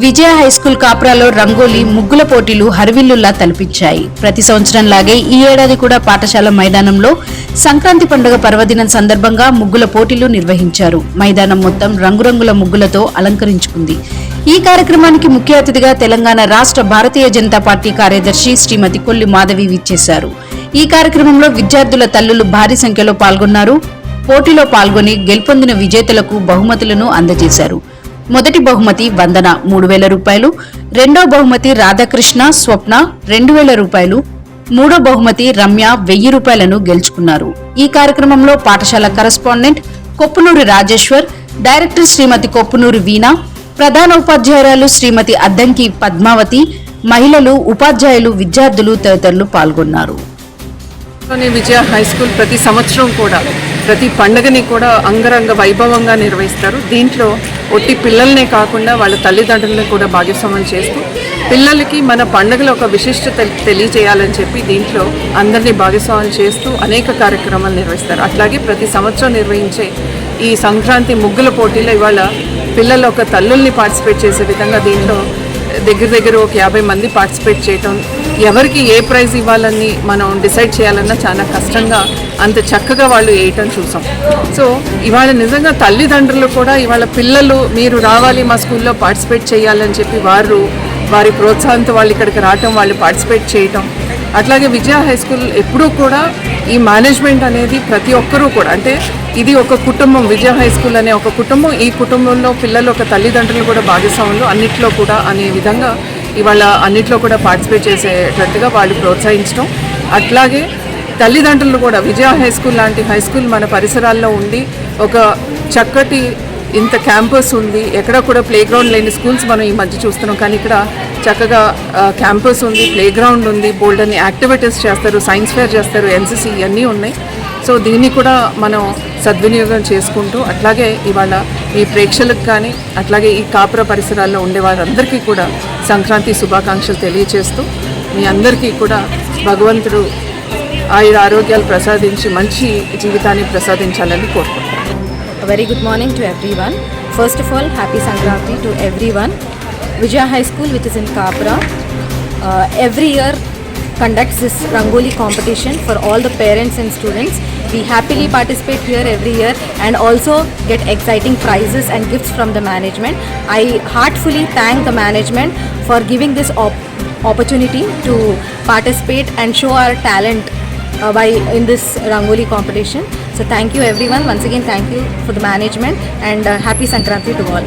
విజయ high school కాప్రాలో rangoli ముగ్గుల పోటీలు హరివిల్లులా తలపించాయి. ప్రతి సంవత్సరంలాగే ఈ ఏడాది కూడా పాఠశాల మైదానంలో సంక్రాంతి పండుగ పర్వదినం సందర్భంగా ముగ్గుల పోటీలు నిర్వహించారు. మైదానం మొత్తం రంగురంగుల ముగ్గులతో అలంకరించుకుంది. ఈ కార్యక్రమానికి ముఖ్య అతిథిగా తెలంగాణ రాష్ట్ర భారతీయ జనతా పార్టీ కార్యదర్శి శ్రీమతి కొల్లి మాధవి విచ్చేశారు. ఈ కార్యక్రమంలో విద్యార్థుల తల్లులు భారీ సంఖ్యలో పాల్గొన్నారు. పోటీలో పాల్గొని గెలుపొందిన విజేతలకు బహుమతులను అందజేశారు. మొదటి బహుమతి వందన 3000 రూపాయలు, రెండో బహుమతి రాధాకృష్ణ స్వప్న 2000 రూపాయలు, మూడో బహుమతి రమ్య 1000 రూపాయలను గెలుచుకున్నారు. ఈ కార్యక్రమంలో పాఠశాల కరెస్పాండెంట్ కొప్పునూరి రాజేశ్వర్, డైరెక్టర్ శ్రీమతి కొప్పునూరి వీణ, ప్రధాన ఉపాధ్యాయురాలు శ్రీమతి అద్దంకి పద్మావతి, మహిళలు, ఉపాధ్యాయులు, విద్యార్థులు తదితరులు పాల్గొన్నారు. విజయ హై స్కూల్ ప్రతి సంవత్సరం కూడా ప్రతి పండుగని కూడా అంగరంగ వైభవంగా నిర్వహిస్తారు. దీంట్లో ఒట్టి పిల్లలనే కాకుండా వాళ్ళ తల్లిదండ్రులను కూడా భాగస్వామ్యం చేస్తూ పిల్లలకి మన పండుగలో ఒక విశిష్టత తెలియజేయాలని చెప్పి దీంట్లో అందరినీ భాగస్వామ్యం చేస్తూ అనేక కార్యక్రమాలు నిర్వహిస్తారు. అట్లాగే ప్రతి సంవత్సరం నిర్వహించే ఈ సంక్రాంతి ముగ్గుల పోటీలో ఇవాళ పిల్లలు ఒక తల్లుల్ని పార్టిసిపేట్ చేసే విధంగా దీంట్లో దగ్గర ఒక 50 మంది పార్టిసిపేట్ చేయటం, ఎవరికి ఏ ప్రైజ్ ఇవ్వాలని మనం డిసైడ్ చేయాలన్నా చాలా కష్టంగా అంత చక్కగా వాళ్ళు వేయటం చూసాం. సో ఇవాళ నిజంగా తల్లిదండ్రులు కూడా ఇవాళ పిల్లలు మీరు రావాలి మా స్కూల్లో పార్టిసిపేట్ చేయాలని చెప్పి వారి ప్రోత్సాహంతో వాళ్ళు ఇక్కడికి రావటం, వాళ్ళు పార్టిసిపేట్ చేయటం. అట్లాగే విజయ హై స్కూల్ ఎప్పుడూ కూడా ఈ మేనేజ్మెంట్ అనేది ప్రతి ఒక్కరూ కూడా అంటే ఇది ఒక కుటుంబం, విజయ హై స్కూల్ అనే ఒక కుటుంబం. ఈ కుటుంబంలో పిల్లలు ఒక తల్లిదండ్రులు కూడా భాగస్వాములు అన్నిట్లో కూడా అనే విధంగా ఇవాళ అన్నిట్లో కూడా పార్టిసిపేట్ చేసేటట్టుగా వాళ్ళు ప్రోత్సహించడం. అట్లాగే తల్లిదండ్రులు కూడా విజయ హై స్కూల్ లాంటి హై స్కూల్ మన పరిసరాల్లో ఉండి ఒక చక్కటి ఇంత క్యాంపస్ ఉంది, ఎక్కడ కూడా ప్లే గ్రౌండ్ లేని స్కూల్స్ మనం ఈ మధ్య చూస్తున్నాం. కానీ ఇక్కడ చక్కగా క్యాంపస్ ఉంది, ప్లే గ్రౌండ్ ఉంది, బోల్డ్ అని యాక్టివిటీస్ చేస్తారు, సైన్స్ ఫేర్ చేస్తారు, ఎన్సీసీ ఇవన్నీ ఉన్నాయి. సో దీన్ని కూడా మనం సద్వినియోగం చేసుకుంటూ అట్లాగే ఇవాళ ఈ ప్రేక్షకులకు కానీ అట్లాగే ఈ కాపుర పరిసరాల్లో ఉండే వారందరికీ కూడా సంక్రాంతి శుభాకాంక్షలు తెలియజేస్తూ మీ అందరికీ కూడా భగవంతుడు ఆయుర ఆరోగ్యాలు ప్రసాదించి మంచి జీవితాన్ని ప్రసాదించాలని కోరుకుంటున్నాను. A very good morning to everyone. First of all, happy Sankranti to everyone. Vijaya High School, which is in Kapra, every year conducts this Rangoli competition for all the parents and students. We happily participate here every year and also get exciting prizes and gifts from the management. I heartfully thank the management for giving this opportunity to participate and show our talent in this Rangoli competition. So thank you everyone. Once again thank you for the management and happy Sankranti to all.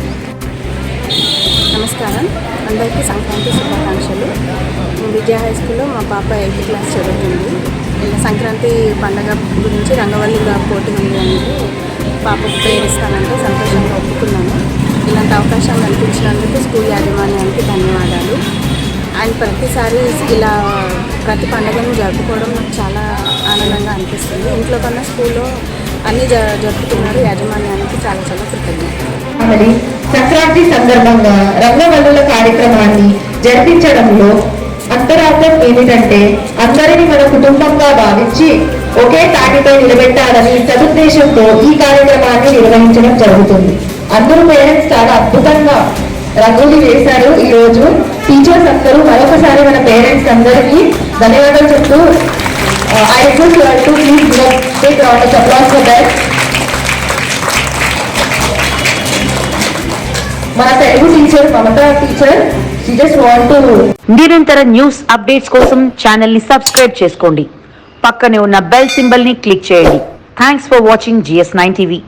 నమస్కారం, అందరికీ సంక్రాంతి శుభాకాంక్షలు. విజయ high స్కూల్లో మా పాప 8th class చదువుతుంది. సంక్రాంతి పండుగ గురించి రంగవల్లిగా పోటీ ఉంది అనేది పాపకు ప్రేరిస్తానంటే సంతోషంగా ఒప్పుకున్నాను. ఇలాంటి అవకాశం కల్పించినందుకు స్కూల్ యాజమాన్యానికి ధన్యవాదాలు. అండ్ ప్రతిసారి ఇలా ప్రతి పండుగను జరుపుకోవడం నాకు చాలా ఆనందంగా అనిపిస్తుంది. ఇంట్లో కన్నా స్కూల్లో అన్నీ జరుపుతున్నారు. యాజమాన్యానికి చాలా కృతజ్ఞతలు. సంక్రాంతి సందర్భంగా రంగవల్లుల కార్యక్రమాన్ని జరిపించడంలో అంతరార్థం ఏమిటంటే అందరినీ మన కుటుంబంగా భావించి ఒకే తాటిపై నిలబెట్టాలని సదుద్దేశంతో ఈ కార్యక్రమాన్ని నిర్వహించడం జరుగుతుంది. అందరూ పేరెంట్స్ చాలా అద్భుతంగా రంగోలీ వేశారు. ఈ రోజు టీచర్స్ అందరూ మరొకసారి మన పేరెంట్స్ అందరికీ ధన్యవాదాలు చెప్తూ I request you all to please give a big round of applause for that. మన Telugu teacher Mamata teacher, she just want to నిరంతర న్యూస్ అప్డేట్స్ కోసం ఛానల్ ని సబ్స్క్రైబ్ చేసుకోండి. పక్కనే ఉన్న బెల్ సింబల్ ని క్లిక్ చేయండి. Thanks for watching GS9 TV.